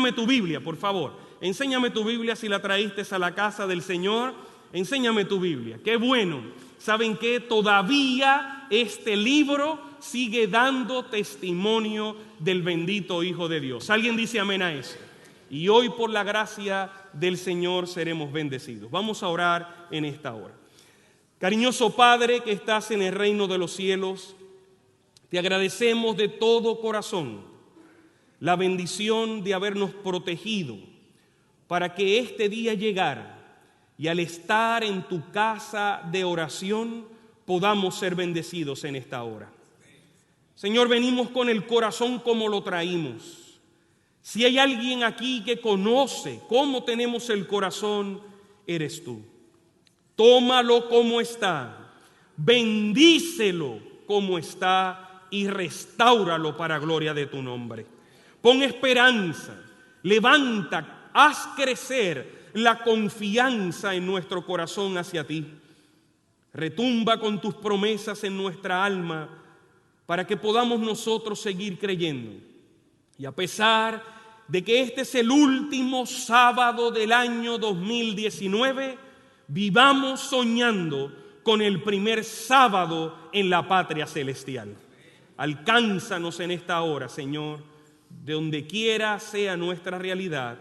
enséñame tu Biblia, por favor. Enséñame tu Biblia si la traíste a la casa del Señor. Enséñame tu Biblia. Qué bueno. ¿Saben qué? Todavía este libro sigue dando testimonio del bendito Hijo de Dios. ¿Alguien dice amén a eso? Y hoy, por la gracia del Señor, seremos bendecidos. Vamos a orar en esta hora. Cariñoso Padre que estás en el reino de los cielos, te agradecemos de todo corazón la bendición de habernos protegido para que este día llegara y al estar en tu casa de oración podamos ser bendecidos en esta hora. Señor, venimos con el corazón como lo traímos. Si hay alguien aquí que conoce cómo tenemos el corazón, eres tú. Tómalo como está, bendícelo como está y restáuralo para gloria de tu nombre. Pon esperanza, levanta, haz crecer la confianza en nuestro corazón hacia ti. Retumba con tus promesas en nuestra alma para que podamos nosotros seguir creyendo. Y a pesar de que este es el último sábado del año 2019, vivamos soñando con el primer sábado en la patria celestial. Alcánzanos en esta hora, Señor, de donde quiera sea nuestra realidad.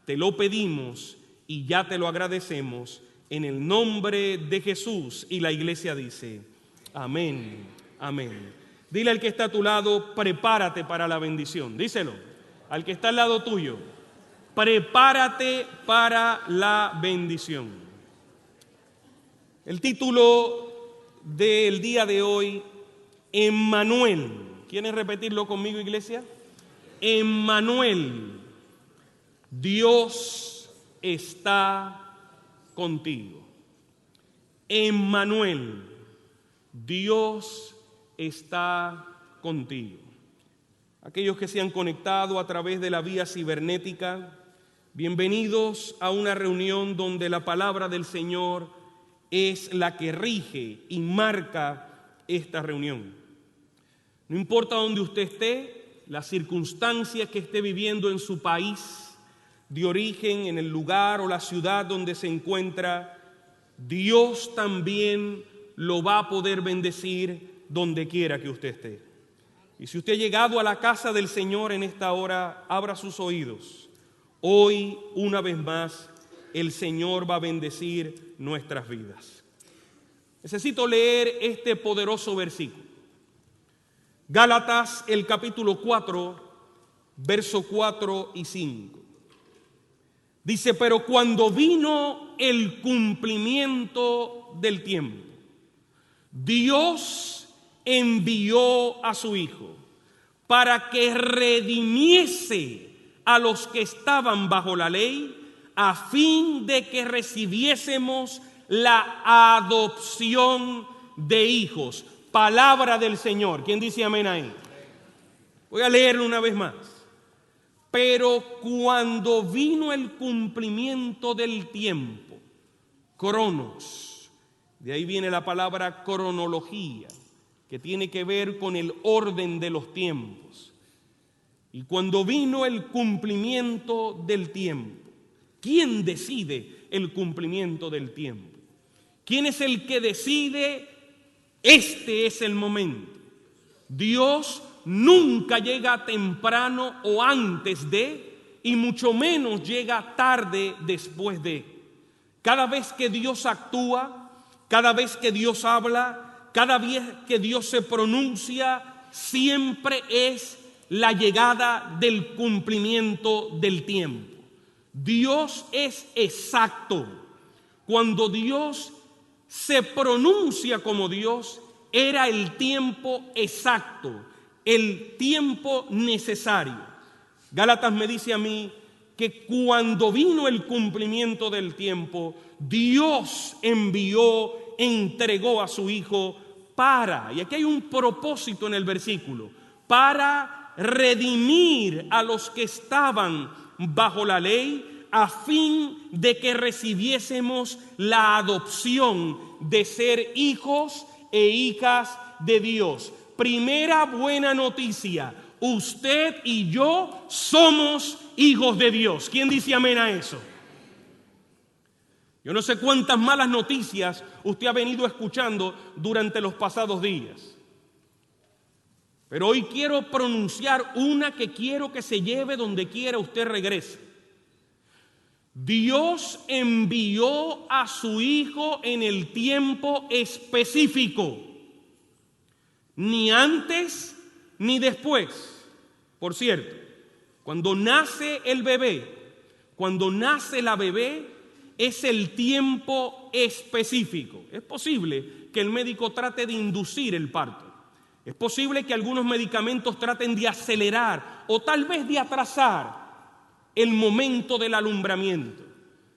Te lo pedimos y ya te lo agradecemos en el nombre de Jesús. Y la iglesia dice, amén, amén. Dile al que está a tu lado, prepárate para la bendición. Díselo. Al que está al lado tuyo, prepárate para la bendición. El título del día de hoy, Emmanuel. ¿Quieren repetirlo conmigo, iglesia? Emmanuel. Dios está contigo. Emmanuel. Dios está contigo. Aquellos que se han conectado a través de la vía cibernética, bienvenidos a una reunión donde la palabra del Señor es la que rige y marca esta reunión. No importa dónde usted esté, las circunstancias que esté viviendo en su país de origen, en el lugar o la ciudad donde se encuentra, Dios también lo va a poder bendecir donde quiera que usted esté. Y si usted ha llegado a la casa del Señor en esta hora, abra sus oídos. Hoy, una vez más, el Señor va a bendecir nuestras vidas. Necesito leer este poderoso versículo. Gálatas, el capítulo 4, verso 4 y 5. Dice, pero cuando vino el cumplimiento del tiempo, Dios envió a su Hijo para que redimiese a los que estaban bajo la ley, a fin de que recibiésemos la adopción de hijos. Palabra del Señor. ¿Quién dice amén ahí? Voy a leerlo una vez más. Pero cuando vino el cumplimiento del tiempo, cronos, de ahí viene la palabra cronología, que tiene que ver con el orden de los tiempos. Y cuando vino el cumplimiento del tiempo, ¿quién decide el cumplimiento del tiempo? ¿Quién es el que decide? Este es el momento. Dios nunca llega temprano o antes de, y mucho menos llega tarde después de. Cada vez que Dios actúa, cada vez que Dios habla, cada vez que Dios se pronuncia, siempre es la llegada del cumplimiento del tiempo. Dios es exacto. Cuando Dios se pronuncia como Dios, era el tiempo exacto, el tiempo necesario. Gálatas me dice a mí que cuando vino el cumplimiento del tiempo, Dios envió, entregó a su Hijo para, y aquí hay un propósito en el versículo, para redimir a los que estaban bajo la ley, a fin de que recibiésemos la adopción de ser hijos e hijas de Dios. Primera buena noticia, usted y yo somos hijos de Dios. ¿Quién dice amén a eso? Yo no sé cuántas malas noticias usted ha venido escuchando durante los pasados días. Pero hoy quiero pronunciar una que quiero que se lleve donde quiera usted regrese. Dios envió a su Hijo en el tiempo específico, ni antes ni después. Por cierto, cuando nace el bebé, cuando nace la bebé, es el tiempo específico. Es posible que el médico trate de inducir el parto. Es posible que algunos medicamentos traten de acelerar o tal vez de atrasar el momento del alumbramiento.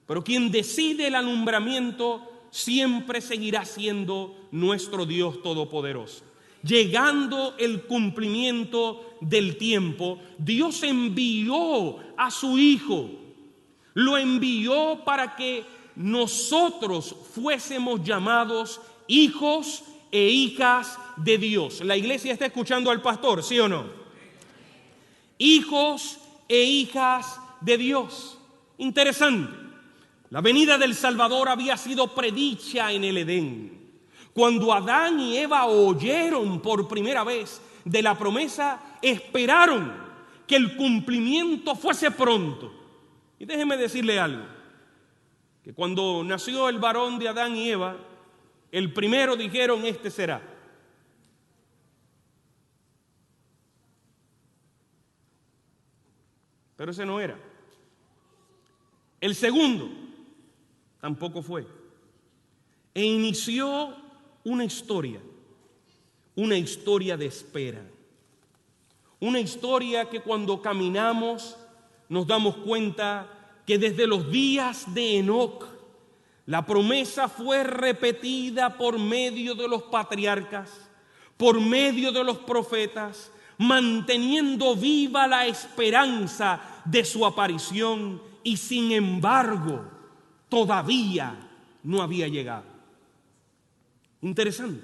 Pero quien decide el alumbramiento siempre seguirá siendo nuestro Dios Todopoderoso. Llegando el cumplimiento del tiempo, Dios envió a su Hijo. Lo envió para que nosotros fuésemos llamados hijos e hijas de Dios. La iglesia está escuchando al pastor, ¿sí o no? Hijos e hijas de Dios. Interesante. La venida del Salvador había sido predicha en el Edén. Cuando Adán y Eva oyeron por primera vez de la promesa, esperaron que el cumplimiento fuese pronto. Y déjeme decirle algo, que cuando nació el varón de Adán y Eva, el primero dijeron, este será. Pero ese no era. El segundo tampoco fue. E inició una historia de espera. Una historia que cuando caminamos nos damos cuenta que desde los días de Enoc, la promesa fue repetida por medio de los patriarcas, por medio de los profetas, manteniendo viva la esperanza de su aparición, y sin embargo, todavía no había llegado. Interesante.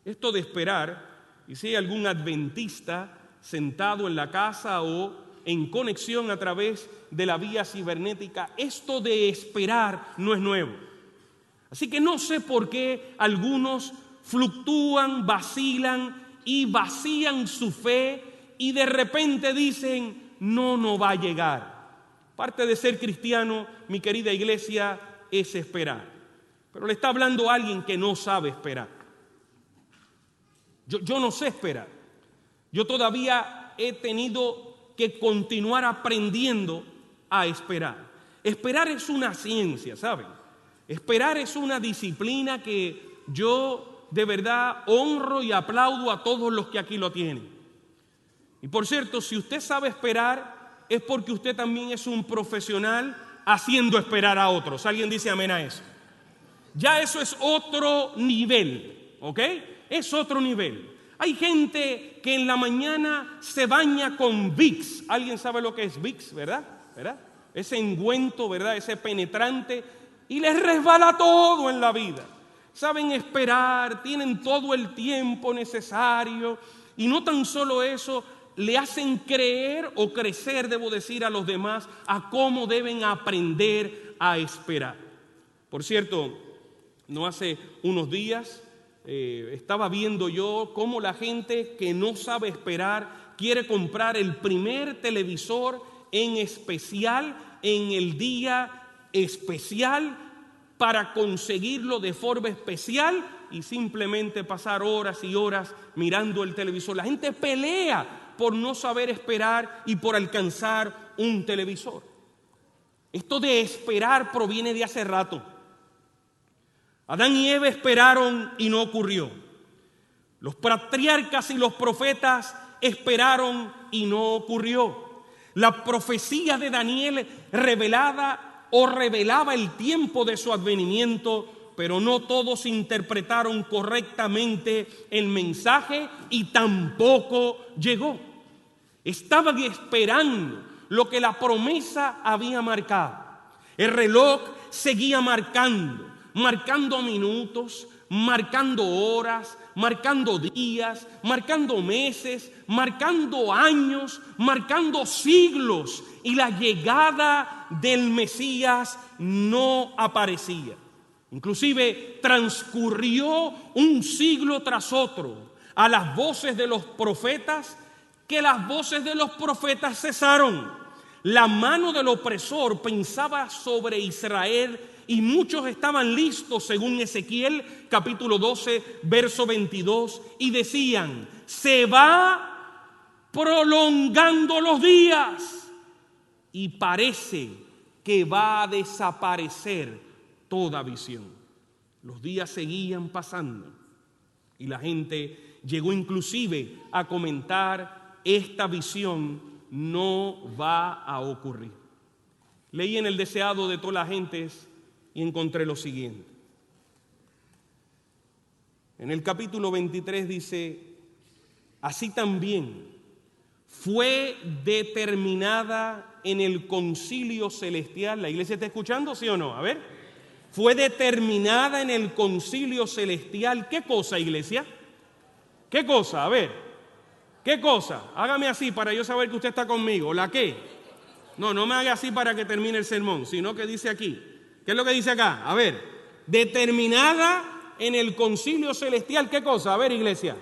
Esto de esperar, y si hay algún adventista sentado en la casa o en conexión a través de la vía cibernética, esto de esperar no es nuevo. Así que no sé por qué algunos fluctúan, vacilan y vacían su fe y de repente dicen, no va a llegar. Parte de ser cristiano, mi querida iglesia, es esperar. Pero le está hablando a alguien que no sabe esperar. Yo no sé esperar. Yo todavía he tenido que continuar aprendiendo a esperar. Esperar es una ciencia, ¿saben? Esperar es una disciplina que yo de verdad honro y aplaudo a todos los que aquí lo tienen. Y por cierto, si usted sabe esperar, es porque usted también es un profesional haciendo esperar a otros. ¿Alguien dice amén a eso? Ya eso es otro nivel, ¿ok? Es otro nivel. Hay gente que en la mañana se baña con Vicks. ¿Alguien sabe lo que es Vicks, verdad? Ese engüento, ¿verdad? Ese penetrante. Y les resbala todo en la vida. Saben esperar, tienen todo el tiempo necesario. Y no tan solo eso, le hacen creer o crecer, debo decir, a los demás a cómo deben aprender a esperar. Por cierto, no hace unos días estaba viendo yo cómo la gente que no sabe esperar quiere comprar el primer televisor en especial, en el día especial, para conseguirlo de forma especial y simplemente pasar horas y horas mirando el televisor. La gente pelea por no saber esperar y por alcanzar un televisor. Esto de esperar proviene de hace rato. Adán y Eva esperaron y no ocurrió. Los patriarcas y los profetas esperaron y no ocurrió. La profecía de Daniel revelaba el tiempo de su advenimiento, pero no todos interpretaron correctamente el mensaje y tampoco llegó. Estaban esperando lo que la promesa había marcado. El reloj seguía marcando minutos, marcando horas, marcando días, marcando meses, marcando años, marcando siglos, y la llegada del Mesías no aparecía. Inclusive transcurrió un siglo tras otro a las voces de los profetas, que las voces de los profetas cesaron. La mano del opresor pensaba sobre Israel y muchos estaban listos, según Ezequiel capítulo 12, verso 22, y decían: se va prolongando los días y parece que va a desaparecer toda visión. Los días seguían pasando y la gente llegó inclusive a comentar: esta visión no va a ocurrir. Leí en el deseado de todas las gentes y encontré lo siguiente. En el capítulo 23 dice: así también fue determinada en el concilio celestial. ¿La iglesia está escuchando, sí o no? A ver. Fue determinada en el concilio celestial. ¿Qué cosa, iglesia? ¿Qué cosa? A ver. ¿Qué cosa? Hágame así para yo saber que usted está conmigo. ¿La qué? No me haga así para que termine el sermón, sino que dice aquí. ¿Qué es lo que dice acá? A ver. Determinada en el concilio celestial. ¿Qué cosa? A ver, iglesia.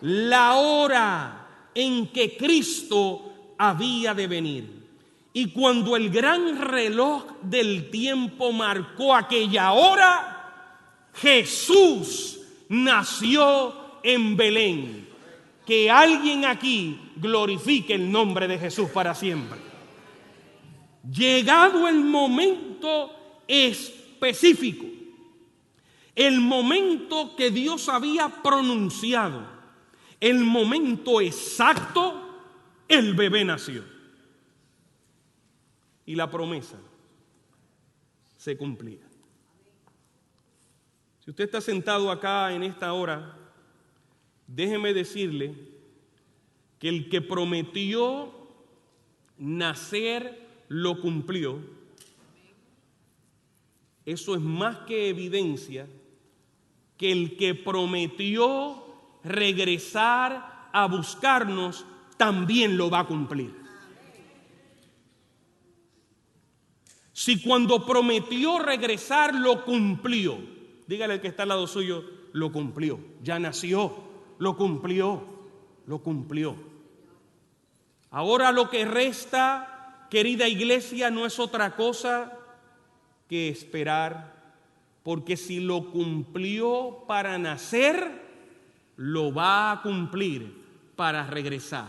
La hora en que Cristo había de venir. Y cuando el gran reloj del tiempo marcó aquella hora, Jesús nació en Belén. Que alguien aquí glorifique el nombre de Jesús para siempre. Llegado el momento específico, el momento que Dios había pronunciado, el momento exacto, el bebé nació. Y la promesa se cumplía. Si usted está sentado acá en esta hora, déjeme decirle que el que prometió nacer lo cumplió. Eso es más que evidencia que el que prometió regresar a buscarnos también lo va a cumplir. Si cuando prometió regresar lo cumplió, dígale al que está al lado suyo: lo cumplió, ya nació, lo cumplió, lo cumplió. Ahora lo que resta, querida iglesia, no es otra cosa que esperar, porque si lo cumplió para nacer, lo va a cumplir para regresar.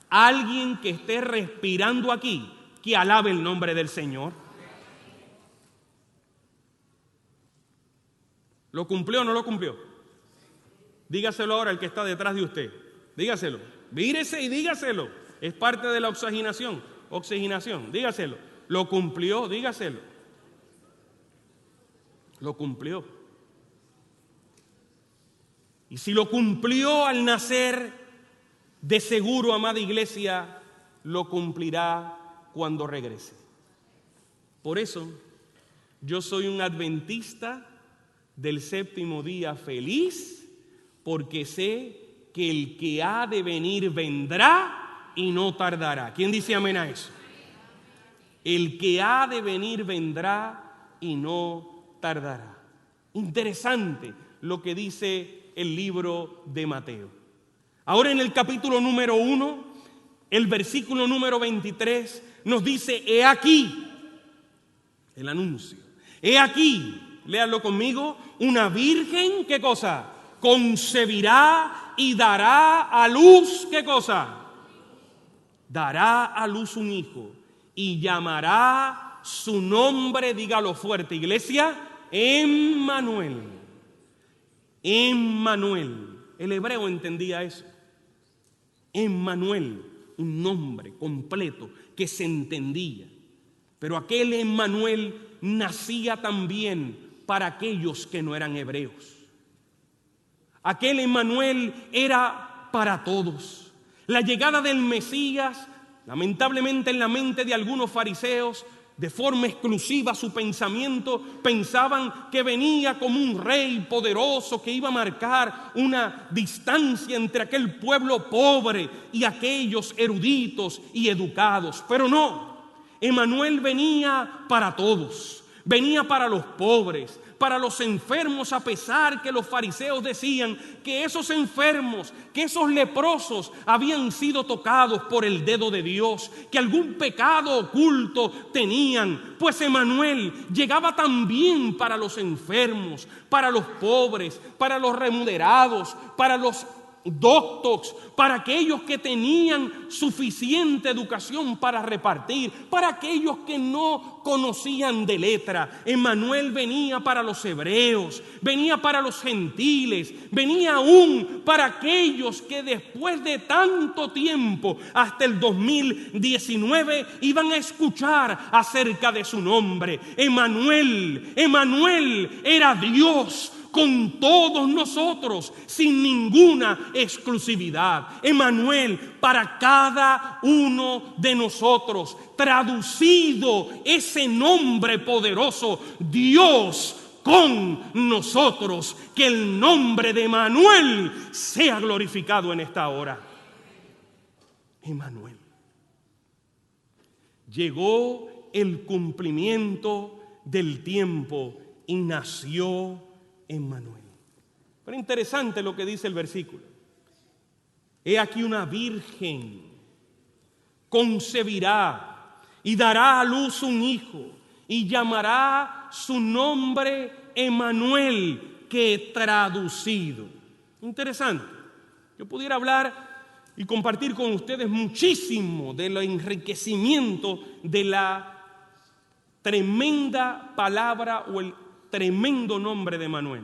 Alguien que esté respirando aquí, que alabe el nombre del Señor. ¿Lo cumplió o no lo cumplió? Dígaselo ahora al que está detrás de usted. Dígaselo. Mírese y dígaselo. Es parte de la oxigenación. Dígaselo. ¿Lo cumplió? Dígaselo. Lo cumplió. Y si lo cumplió al nacer, de seguro, amada iglesia, lo cumplirá cuando regrese. Por eso, yo soy un adventista del séptimo día feliz, porque sé que el que ha de venir vendrá y no tardará. ¿Quién dice amén a eso? El que ha de venir vendrá y no tardará. Interesante lo que dice el libro de Mateo. Ahora en el capítulo número 1, el versículo número 23 nos dice: he aquí el anuncio. He aquí, léalo conmigo, una virgen, ¿qué cosa? Concebirá y dará a luz, ¿qué cosa? Dará a luz un hijo y llamará su nombre, dígalo fuerte, iglesia, Emmanuel. Emmanuel. El hebreo entendía eso. Emmanuel, un nombre completo que se entendía. Pero aquel Emmanuel nacía también para aquellos que no eran hebreos. Aquel Emmanuel era para todos. La llegada del Mesías, lamentablemente en la mente de algunos fariseos, de forma exclusiva su pensamiento, pensaban que venía como un rey poderoso que iba a marcar una distancia entre aquel pueblo pobre y aquellos eruditos y educados. Pero no, Emmanuel venía para todos, venía para los pobres, para los enfermos, a pesar que los fariseos decían que esos enfermos, que esos leprosos habían sido tocados por el dedo de Dios, que algún pecado oculto tenían. Pues Emmanuel llegaba también para los enfermos, para los pobres, para los remunerados, para los doctos, para aquellos que tenían suficiente educación para repartir, para aquellos que no conocían de letra. Emmanuel venía para los hebreos, venía para los gentiles, venía aún para aquellos que después de tanto tiempo, hasta el 2019, iban a escuchar acerca de su nombre. Emmanuel era Dios con todos nosotros, sin ninguna exclusividad. Emmanuel para cada uno de nosotros. Traducido ese nombre poderoso, Dios con nosotros. Que el nombre de Emmanuel sea glorificado en esta hora. Emmanuel. Llegó el cumplimiento del tiempo y nació Emmanuel. Pero interesante lo que dice el versículo. He aquí una virgen concebirá y dará a luz un hijo y llamará su nombre Emmanuel, que traducido. Interesante. Yo pudiera hablar y compartir con ustedes muchísimo del enriquecimiento de la tremenda palabra o el tremendo nombre de Emmanuel.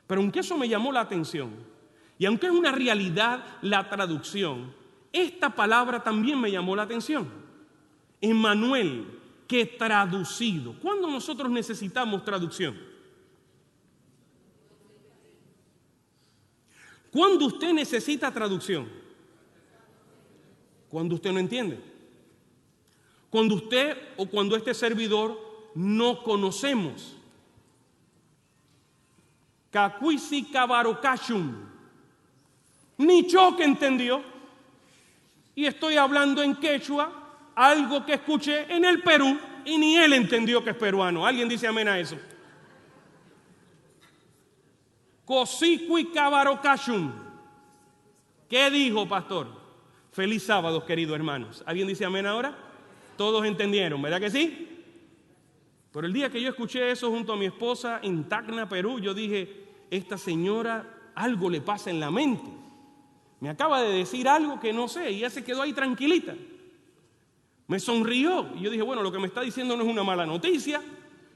Pero aunque eso me llamó la atención, y aunque es una realidad la traducción, esta palabra también me llamó la atención. Emmanuel, que traducido. ¿Cuándo nosotros necesitamos traducción? ¿Cuándo usted necesita traducción? Cuando usted no entiende. Cuando usted o cuando este servidor no conocemos. Kakuisi Kabarokashum. Ni Choque entendió. Y estoy hablando en quechua, algo que escuché en el Perú, y ni él entendió que es peruano. ¿Alguien dice amén a eso? Kosikui Kabarokashum. ¿Qué dijo, pastor? Feliz sábado, queridos hermanos. ¿Alguien dice amén ahora? Todos entendieron, ¿verdad que sí? Pero el día que yo escuché eso junto a mi esposa en Tacna, Perú, yo dije, esta señora algo le pasa en la mente. Me acaba de decir algo que no sé, y ella se quedó ahí tranquilita. Me sonrió, y yo dije, bueno, lo que me está diciendo no es una mala noticia.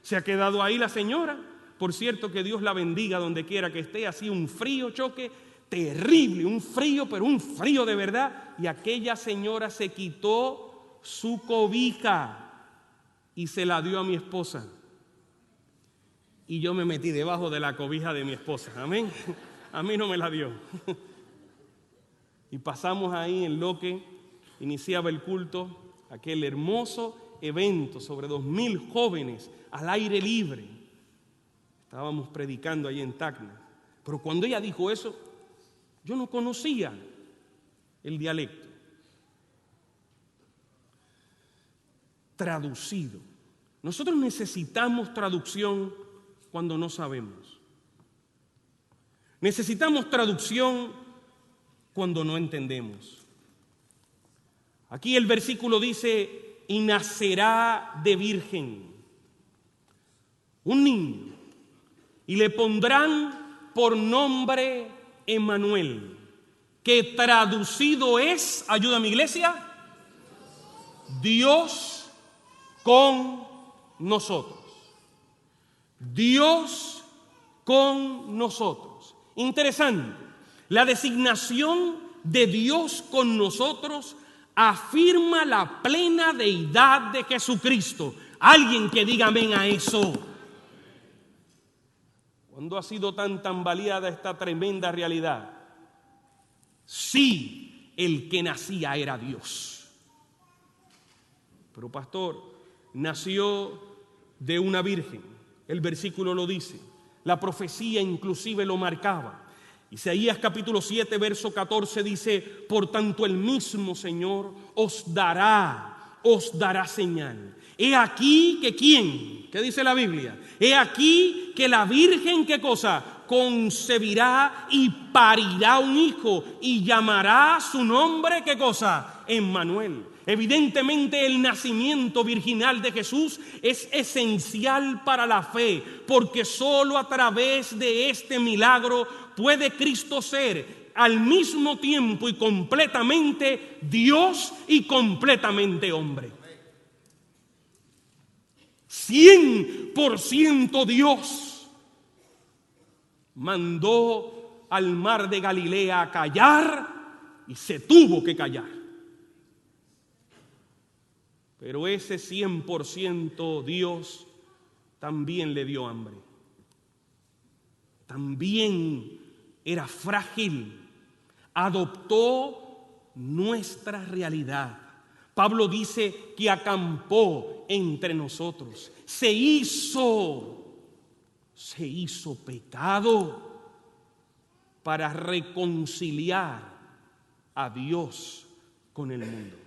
Se ha quedado ahí la señora. Por cierto, que Dios la bendiga donde quiera que esté. Así un frío, Choque, terrible, un frío, pero un frío de verdad. Y aquella señora se quitó su cobija y se la dio a mi esposa. Y yo me metí debajo de la cobija de mi esposa. Amén. A mí no me la dio. Y pasamos ahí en lo que iniciaba el culto, aquel hermoso evento sobre 2,000 jóvenes al aire libre. Estábamos predicando ahí en Tacna. Pero cuando ella dijo eso, yo no conocía el dialecto. Traducido. Nosotros necesitamos traducción cuando no sabemos. Necesitamos traducción cuando no entendemos. Aquí el versículo dice, y nacerá de virgen un niño, y le pondrán por nombre Emmanuel, que traducido es, ayúdame iglesia, Dios con nosotros. Dios con nosotros. Interesante, la designación de Dios con nosotros afirma la plena deidad de Jesucristo. Alguien que diga amén a eso. ¿Cuándo ha sido tan tambaleada esta tremenda realidad? Sí, el que nacía era Dios. Pero pastor, nació de una virgen. El versículo lo dice. La profecía inclusive lo marcaba. Isaías capítulo 7, verso 14 dice: por tanto el mismo Señor os dará señal. He aquí que ¿quién? ¿Qué dice la Biblia? He aquí que la virgen, ¿qué cosa? Concebirá y parirá un hijo y llamará su nombre, ¿qué cosa? Emmanuel. Evidentemente el nacimiento virginal de Jesús es esencial para la fe, porque solo a través de este milagro puede Cristo ser al mismo tiempo y completamente Dios y completamente hombre. 100% Dios. Mandó al mar de Galilea a callar y se tuvo que callar. Pero ese 100% Dios también le dio hambre. También era frágil. Adoptó nuestra realidad. Pablo dice que acampó entre nosotros. Se hizo pecado para reconciliar a Dios con el mundo.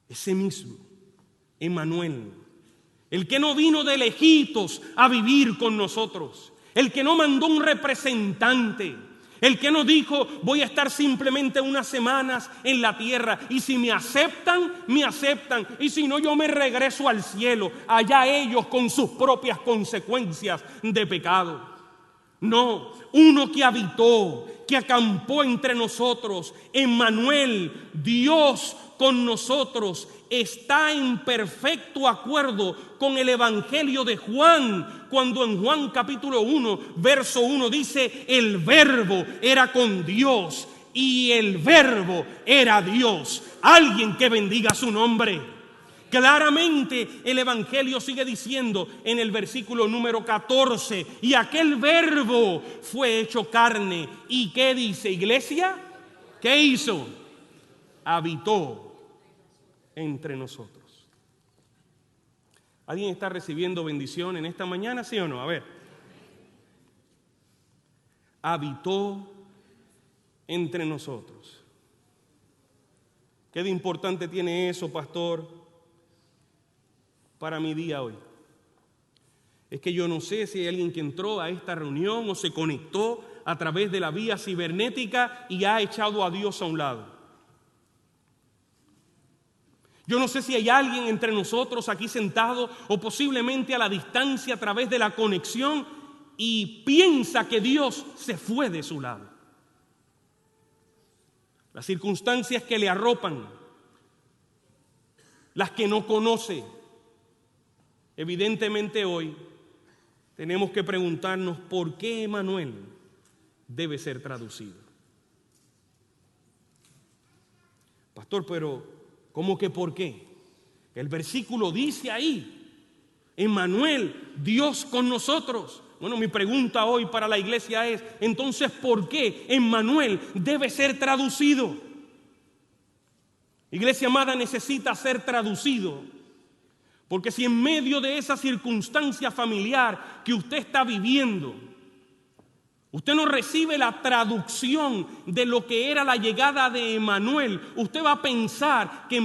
Ese mismo, Emmanuel, el que no vino de lejitos a vivir con nosotros, el que no mandó un representante, el que no dijo voy a estar simplemente unas semanas en la tierra y si me aceptan, me aceptan, y si no yo me regreso al cielo, allá ellos con sus propias consecuencias de pecado. No, uno que habitó, que acampó entre nosotros, Emmanuel, Dios con nosotros, está en perfecto acuerdo con el Evangelio de Juan, cuando en Juan capítulo 1, verso 1 dice: el verbo era con Dios y el verbo era Dios. Alguien que bendiga su nombre. Claramente el Evangelio sigue diciendo en el versículo número 14: y aquel verbo fue hecho carne. ¿Y qué dice, iglesia? ¿Qué hizo? Habitó entre nosotros. ¿Alguien está recibiendo bendición en esta mañana, sí o no? A ver. Habitó entre nosotros. ¿Qué de importante tiene eso, pastor, para mi día hoy? Es que yo no sé si hay alguien que entró a esta reunión o se conectó a través de la vía cibernética y ha echado a Dios a un lado. Yo no sé si hay alguien entre nosotros aquí sentado o posiblemente a la distancia a través de la conexión y piensa que Dios se fue de su lado. Las circunstancias que le arropan, las que no conoce, evidentemente hoy tenemos que preguntarnos por qué Emmanuel debe ser traducido. Pastor, pero ¿cómo que por qué? El versículo dice ahí: Emmanuel, Dios con nosotros. Bueno, mi pregunta hoy para la iglesia es: entonces, ¿por qué Emmanuel debe ser traducido? Iglesia amada, necesita ser traducido, porque si en medio de esa circunstancia familiar que usted está viviendo, usted no recibe la traducción de lo que era la llegada de Emmanuel, usted va a pensar que